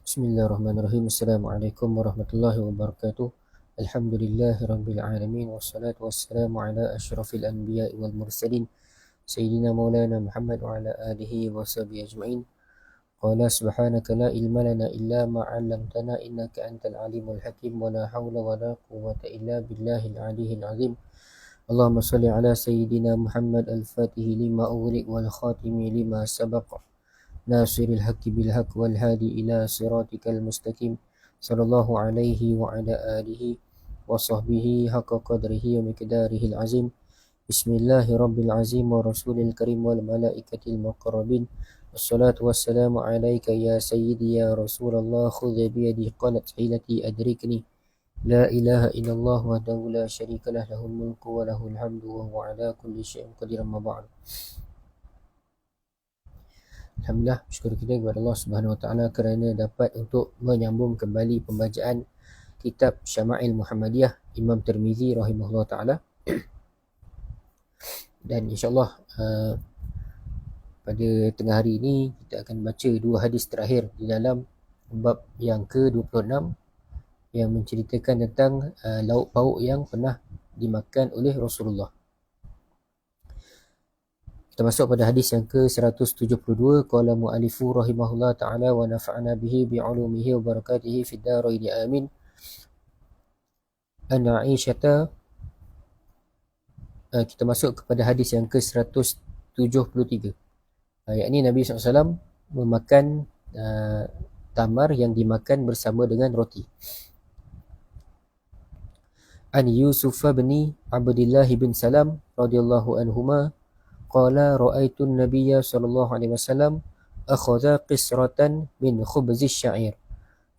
Bismillahirrahmanirrahim. Assalamualaikum warahmatullahi wabarakatuh. Alhamdulillahirabbil alamin wassalatu wassalamu ala asyrafil anbiya'i wal mursalin sayyidina maulana Muhammad wa ala alihi wa sahbihi ajma'in. Qala subhanaka la ilma lana illa ma 'allamtana innaka antal alimul hakim wa la haula wa la quwwata illa billahil aliyyil azim. Allahumma shalli ala sayyidina Muhammad al-Fatih lima ughliq wal khatimi lima sabaq. ناصر الحق بالحق والهادي إلى صراطك المستقيم صلى الله عليه وعلى آله وصحبه حق قدره ومقداره العظيم. بسم الله رب العظيم ورسول الكريم والملائكة المقربين والصلاة والسلام عليك يا سيدي يا رسول الله خذ بيدي قالت حيلتي أدركني لا إله إلا الله وحده لا شريك له له الملك وله الحمد وهو على كل شيء قدير. أما بعد. Alhamdulillah, syukur kita kepada Allah Subhanahu Wa Taala kerana dapat untuk menyambung kembali pembacaan kitab Syama'il Muhammadiyah Imam Tirmizi rahimahullah taala. Dan insya-Allah pada tengah hari ini kita akan baca dua hadis terakhir di dalam bab yang ke-26 yang menceritakan tentang lauk pauk yang pernah dimakan oleh Rasulullah. Kita masuk pada hadis yang ke-172. Qala mu'alifu rahimahullah ta'ala wa nafa'ana bihi bi'ulumihi wa barakatihi fid daraini amin. An Aisyata. Kita masuk kepada hadis yang ke-173. Yakni Nabi SAW memakan tamar yang dimakan bersama dengan roti. An Yusuf bin Abdullah bin Salam radhiyallahu anhuma qala ra'aitu an-nabiyya sallallahu alaihi wasallam akhadha qisratan min khubz asy-sya'ir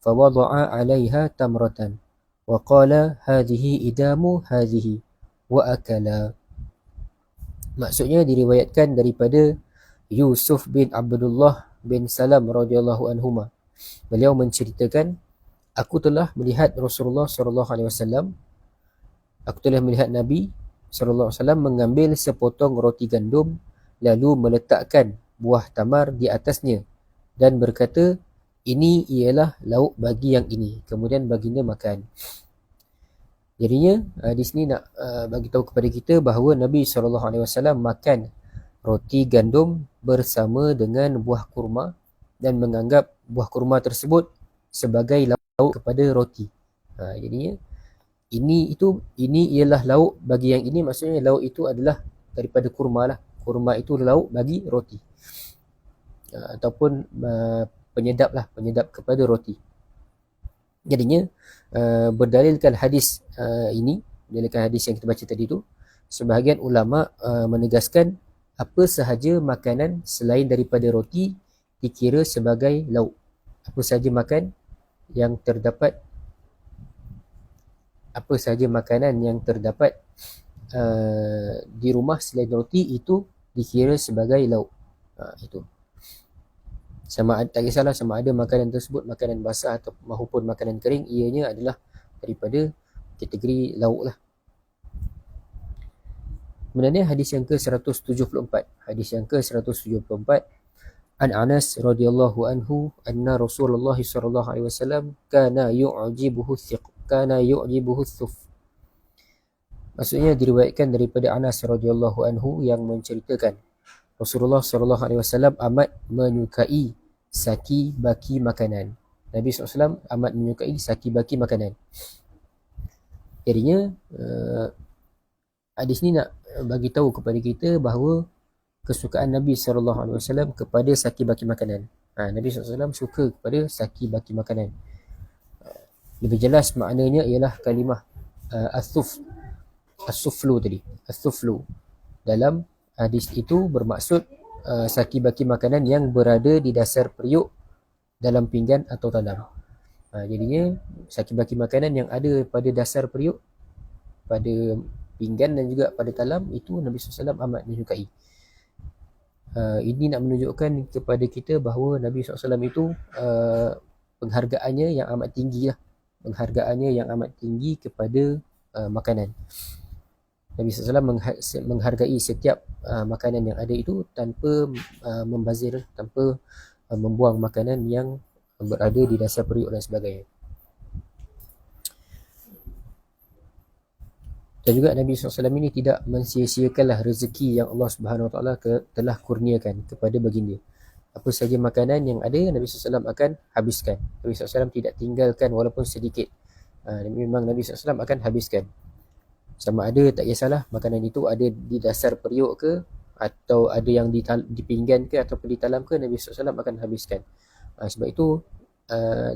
fa wada'a 'alayha tamratan wa qala hadhihi idamu hadhihi wa akala. Maksudnya diriwayatkan daripada Yusuf bin Abdullah bin Salam radhiyallahu anhuma. Beliau menceritakan, aku telah melihat Rasulullah sallallahu alaihi wasallam, aku telah melihat Nabi SAW mengambil sepotong roti gandum lalu meletakkan buah tamar di atasnya dan berkata, ini ialah lauk bagi yang ini. Kemudian baginda makan. Jadinya di sini nak bagi tahu kepada kita bahawa Nabi SAW makan roti gandum bersama dengan buah kurma dan menganggap buah kurma tersebut sebagai lauk kepada roti. Jadinya ini ialah lauk bagi yang ini, maksudnya lauk itu adalah daripada kurma lah. Kurma itu lauk bagi roti. Ataupun penyedap kepada roti. Jadinya berdalilkan hadis ini, berdalilkan hadis yang kita baca tadi tu, sebahagian ulama menegaskan apa sahaja makanan selain daripada roti dikira sebagai lauk. Apa sahaja makan yang terdapat apa sahaja makanan yang terdapat di rumah selain roti itu dikira sebagai lauk. Itu. Tak kisahlah sama ada makanan tersebut makanan basah atau maupun makanan kering, ianya adalah daripada kategori lauk lah. Kemudian hadis yang ke-174. Hadis yang ke-174. An Anas radhiyallahu anhu anna Rasulullah sallallahu alaihi wasallam kana yu'jibuhu thuf. Maksudnya diriwayatkan daripada Anas radhiyallahu anhu yang menceritakan Rasulullah sallallahu alaihi wasallam amat menyukai saki baki makanan. Nabi SAW amat menyukai saki baki makanan. Jadinya hadis ni nak bagi tahu kepada kita bahawa kesukaan Nabi SAW kepada saki baki makanan. Nabi SAW suka kepada saki baki makanan. Lebih jelas maknanya ialah kalimah as-suflu tadi. As-suflu. Dalam hadis itu bermaksud saki baki makanan yang berada di dasar periuk dalam pinggan atau talam. Jadinya saki baki makanan yang ada pada dasar periuk, pada pinggan dan juga pada talam, itu Nabi SAW amat menyukai. Ini nak menunjukkan kepada kita bahawa Nabi SAW itu penghargaannya yang amat tinggi lah. Penghargaannya yang amat tinggi kepada makanan. Nabi SAW menghargai setiap makanan yang ada itu tanpa membazir, tanpa membuang makanan yang berada di dasar periuk dan sebagainya. Dan juga Nabi SAW ini tidak mensia-siakanlah rezeki yang Allah Subhanahu Wa Taala telah kurniakan kepada baginda. Apa saja makanan yang ada, Nabi SAW akan habiskan. Nabi SAW tidak tinggalkan walaupun sedikit. Memang Nabi SAW akan habiskan. Sama ada tak kisahlah makanan itu ada di dasar periuk ke, atau ada yang di pinggan ke, ataupun di talam ke, Nabi SAW akan habiskan. Sebab itu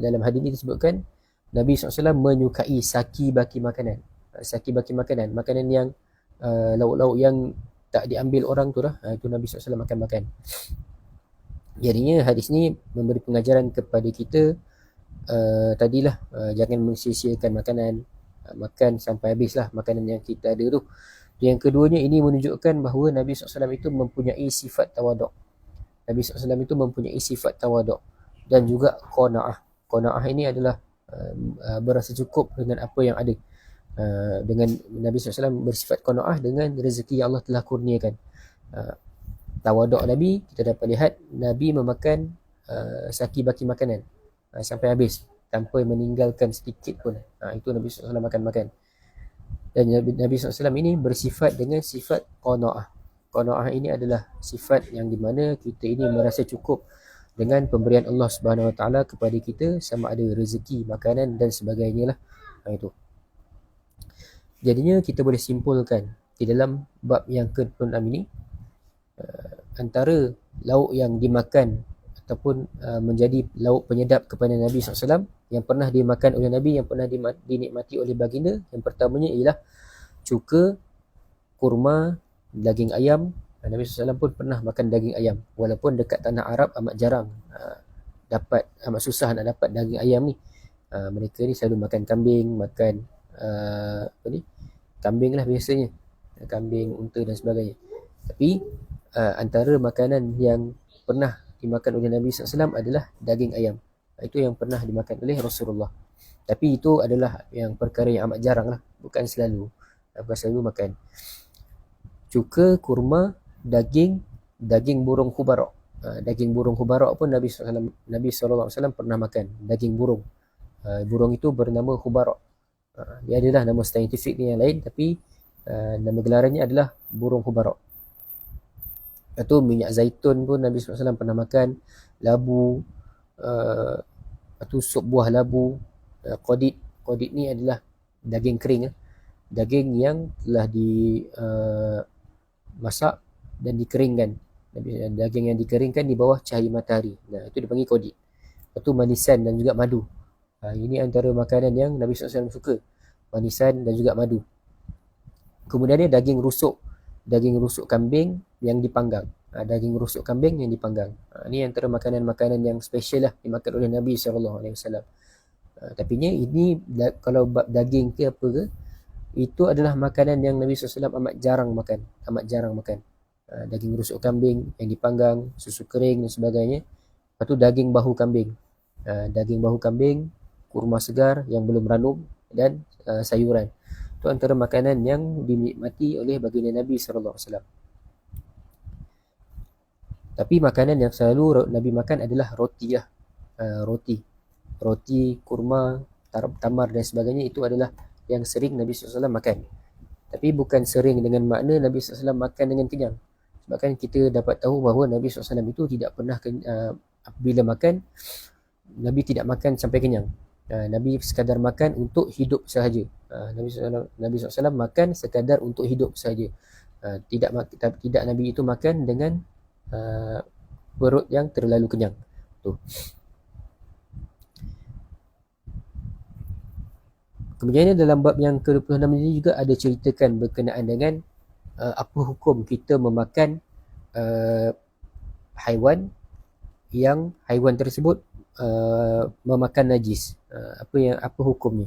dalam hadis ini disebutkan Nabi SAW menyukai saki baki makanan. Saki baki makanan, makanan yang lauk-lauk yang tak diambil orang tu lah, itu Nabi SAW akan makan. Jadinya hadis ni memberi pengajaran kepada kita tadilah, jangan mensia-siakan makanan, makan sampai habis lah makanan yang kita ada tu. Yang keduanya, ini menunjukkan bahawa Nabi SAW itu mempunyai sifat tawaduk. Nabi SAW itu mempunyai sifat tawaduk dan juga qanaah. Qanaah ini adalah berasa cukup dengan apa yang ada. Dengan Nabi SAW bersifat qanaah dengan rezeki yang Allah telah kurniakan. Tawaduk Nabi, kita dapat lihat Nabi memakan saki baki makanan sampai habis tanpa meninggalkan sedikit pun. Itu Nabi SAW makan. Dan Nabi SAW ini bersifat dengan sifat qanaah. Qanaah ini adalah sifat yang di mana kita ini merasa cukup dengan pemberian Allah Subhanahu Wa Taala kepada kita, sama ada rezeki, makanan dan sebagainya lah. Itu. Jadinya kita boleh simpulkan di dalam bab yang ke-26 ini, antara lauk yang dimakan ataupun menjadi lauk penyedap kepada Nabi SAW yang pernah dimakan oleh Nabi, yang pernah dinikmati oleh baginda, yang pertamanya ialah cuka, kurma, daging ayam. Nabi SAW pun pernah makan daging ayam, walaupun dekat tanah Arab amat jarang amat susah nak dapat daging ayam ni. Mereka ni selalu makan kambing, makan kambing lah biasanya, kambing, unta dan sebagainya. Tapi antara makanan yang pernah dimakan oleh Nabi SAW adalah daging ayam. Itu yang pernah dimakan oleh Rasulullah. Tapi itu adalah yang perkara yang amat jarang lah, bukan selalu makan. Cuka, kurma, daging burung hubarak. Daging burung hubarak pun Nabi SAW pernah makan. Daging burung. Burung itu bernama hubarak. Dia adalah nama saintifik ni yang lain, tapi nama gelarannya adalah burung hubarak. Atau minyak zaitun pun Nabi SAW pernah makan. Labu, atau sup buah labu. Qadid ni adalah daging kering, daging yang telah dimasak dan dikeringkan. Daging yang dikeringkan di bawah cahaya matahari, itu dipanggil qadid. Lepas tu manisan dan juga madu. Ini antara makanan yang Nabi SAW suka, manisan dan juga madu. Kemudian dia daging rusuk kambing yang dipanggang. Daging rusuk kambing yang dipanggang. Ini antara makanan-makanan yang special lah dimakan oleh Nabi SAW. Tapi ini kalau bab daging ke apa ke, itu adalah makanan yang Nabi SAW amat jarang makan. Daging rusuk kambing yang dipanggang, susu kering dan sebagainya. Lepas tu daging bahu kambing. Kurma segar yang belum ranum dan sayuran. Itu antara makanan yang dinikmati oleh baginda Nabi SAW. Tapi makanan yang selalu Nabi makan adalah roti lah. Roti, kurma, tamar dan sebagainya, itu adalah yang sering Nabi SAW makan. Tapi bukan sering dengan makna Nabi SAW makan dengan kenyang. Sebab kan kita dapat tahu bahawa Nabi SAW itu tidak pernah bila makan, Nabi tidak makan sampai kenyang. Nabi sekadar makan untuk hidup sahaja. Nabi SAW makan sekadar untuk hidup sahaja. Tidak Nabi itu makan dengan perut yang terlalu kenyang. Kemudian dalam bab yang ke-26 ini juga ada ceritakan berkenaan dengan apa hukum kita memakan haiwan yang haiwan tersebut memakan najis. Apa hukumnya?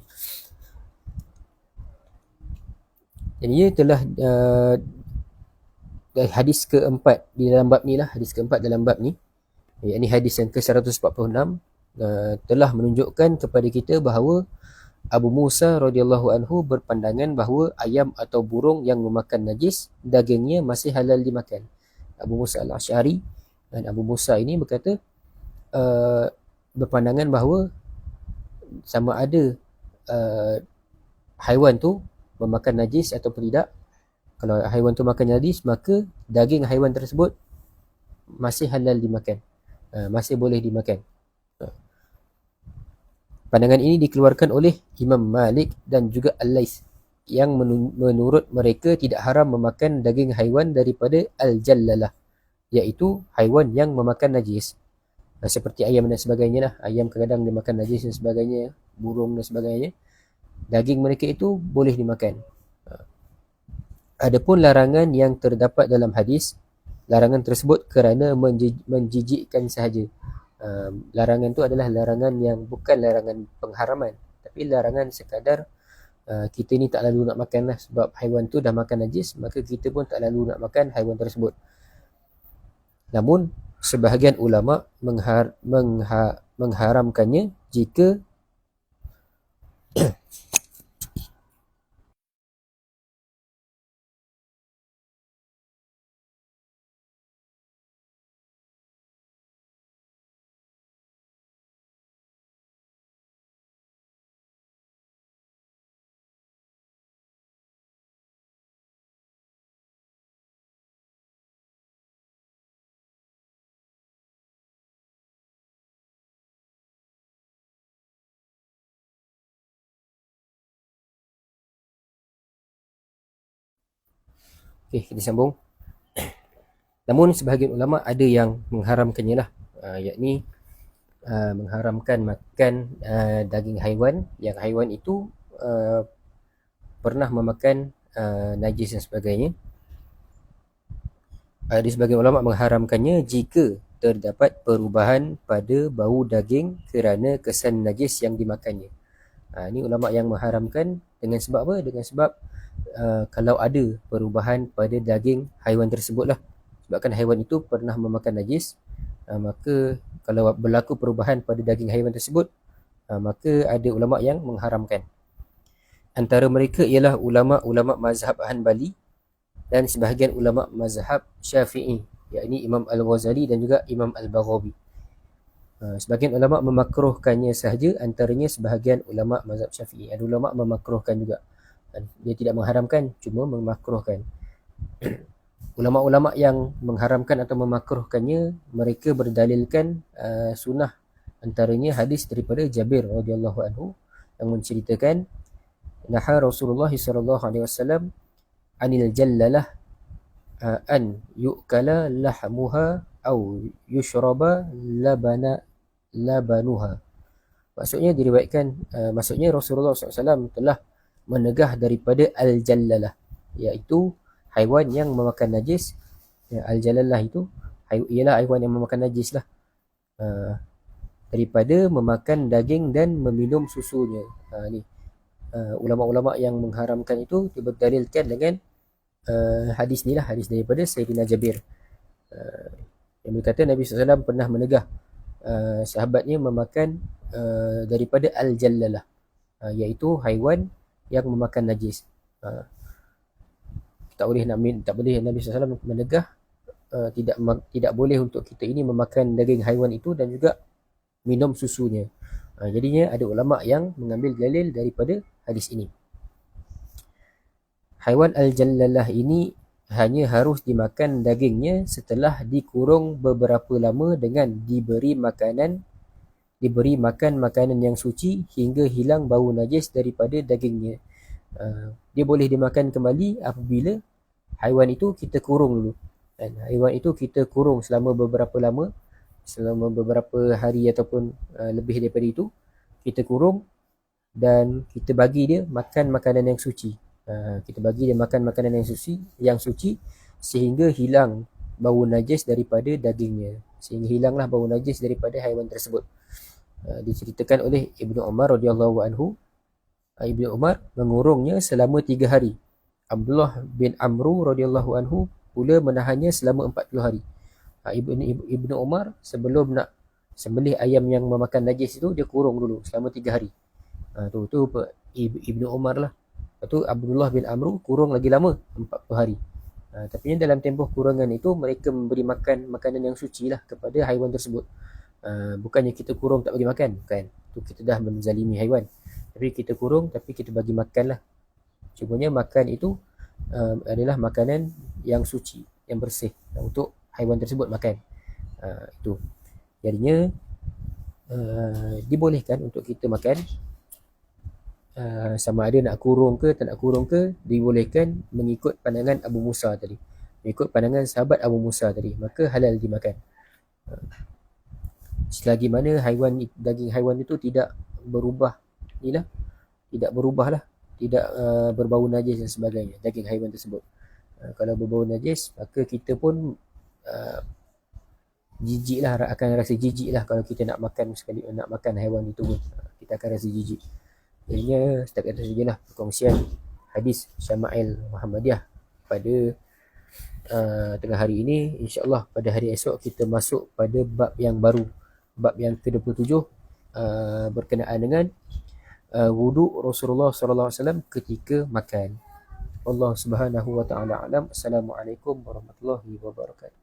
Jadi ia telah hadis keempat di dalam bab ni lah, hadis keempat dalam bab ni, yakni hadis yang ke-146, telah menunjukkan kepada kita bahawa Abu Musa radhiyallahu anhu berpandangan bahawa ayam atau burung yang memakan najis, dagingnya masih halal dimakan. Abu Musa al-Asy'ari dan Abu Musa ini berkata, berpandangan bahawa sama ada haiwan tu memakan najis ataupun tidak. Kalau haiwan tu makan najis, maka daging haiwan tersebut masih halal dimakan, masih boleh dimakan. Pandangan ini dikeluarkan oleh Imam Malik dan juga Al-Laits, yang menurut mereka tidak haram memakan daging haiwan daripada al-jallalah, iaitu haiwan yang memakan najis. Seperti ayam dan sebagainya lah. Ayam kadang-kadang dia makan najis dan sebagainya, burung dan sebagainya. Daging mereka itu boleh dimakan. Adapun larangan yang terdapat dalam hadis, larangan tersebut kerana menjijikkan sahaja. Larangan tu adalah larangan yang bukan larangan pengharaman, tapi larangan sekadar kita ni tak lalu nak makan lah, sebab haiwan tu dah makan najis, maka kita pun tak lalu nak makan haiwan tersebut. Namun sebahagian ulama mengharamkannya jika kita sambung. Namun sebahagian ulama ada yang mengharamkannya lah, yakni mengharamkan makan daging haiwan yang haiwan itu pernah memakan najis dan sebagainya. Ada sebahagian ulama mengharamkannya jika terdapat perubahan pada bau daging kerana kesan najis yang dimakannya. Ini ulama yang mengharamkan dengan sebab apa? Dengan sebab kalau ada perubahan pada daging haiwan tersebut lah. Sebabkan haiwan itu pernah memakan najis, maka kalau berlaku perubahan pada daging haiwan tersebut, maka ada ulama yang mengharamkan. Antara mereka ialah ulama-ulama mazhab Hanbali dan sebahagian ulama mazhab Syafi'i, yakni Imam Al-Ghazali dan juga Imam Al-Baghawi. Sebahagian ulama memakruhkannya sahaja, antaranya sebahagian ulama mazhab Syafi'i. Ada ulama memakruhkan juga. Dia tidak mengharamkan, cuma memakruhkan. Ulama-ulama yang mengharamkan atau memakruhkannya, mereka berdalilkan sunnah, antaranya hadis daripada Jabir radhiyallahu anhu yang menceritakan naha Rasulullah sallallahu alaihi wasallam anil jallalah an yu'kala lahmuha au yushraba labanuha. Maksudnya diriwayatkan, maksudnya Rasulullah SAW telah menegah daripada al-jallalah, iaitu haiwan yang memakan najis. Al-jallalah itu ialah haiwan yang memakan najis lah, daripada memakan daging dan meminum susunya. Ulama-ulama yang mengharamkan itu berdalilkan dengan hadis ni lah, hadis daripada Sayyidina Jabir, yang berkata Nabi SAW pernah menegah sahabatnya memakan daripada al-jallalah, iaitu haiwan yang memakan najis. Tak boleh Nabi SAW menegah tidak boleh untuk kita ini memakan daging haiwan itu dan juga minum susunya. Jadinya ada ulama yang mengambil dalil daripada hadis ini. Haiwan al-jallalah ini hanya harus dimakan dagingnya setelah dikurung beberapa lama dengan diberi makan makanan yang suci hingga hilang bau najis daripada dagingnya. Dia boleh dimakan kembali apabila haiwan itu kita kurung dulu. Dan haiwan itu kita kurung selama beberapa lama, selama beberapa hari ataupun lebih daripada itu, kita kurung dan kita bagi dia makan makanan yang suci. Kita bagi dia makan makanan yang suci sehingga hilang bau najis daripada dagingnya, sehingga hilanglah bau najis daripada haiwan tersebut. Diceritakan oleh Ibnu Umar radhiyallahu anhu, Ibnu Umar mengurungnya selama 3 hari. Abdullah bin Amru radhiyallahu anhu pula menahannya selama 40 hari. Ibnu Umar sebelum nak sembelih ayam yang memakan najis itu, dia kurung dulu selama 3 hari. Tu Ibnu Umar lah. Lepas tu Abdullah bin Amru kurung lagi lama, 40 hari. Tapi dalam tempoh kurangan itu mereka memberi makan makanan yang suci lah kepada haiwan tersebut. Bukannya kita kurung tak bagi makan, bukan. Tu kita dah menzalimi haiwan. Tapi kita kurung tapi kita bagi makan lah. Cumanya makan itu adalah makanan yang suci, yang bersih untuk haiwan tersebut makan. Itu. Jadinya dibolehkan untuk kita makan, sama ada nak kurung ke tak nak kurung ke, dibolehkan mengikut pandangan Abu Musa tadi, mengikut pandangan sahabat Abu Musa tadi, maka halal dimakan. Selagi mana daging haiwan itu tidak berubah tidak berubah lah, tidak berbau najis dan sebagainya, daging haiwan tersebut. Kalau berbau najis, maka kita pun jijik lah, akan rasa jijik lah kalau kita nak makan haiwan itu pun, kita akan rasa jijik. Jadinya setakat itu sajalah perkongsian hadis Syama'il Muhammadiyah pada tengah hari ini. InsyaAllah pada hari esok kita masuk pada bab yang baru, bab yang ke-27, berkenaan dengan wuduk Rasulullah SAW ketika makan. Allah Subhanahu wa taala alam. Assalamualaikum warahmatullahi wabarakatuh.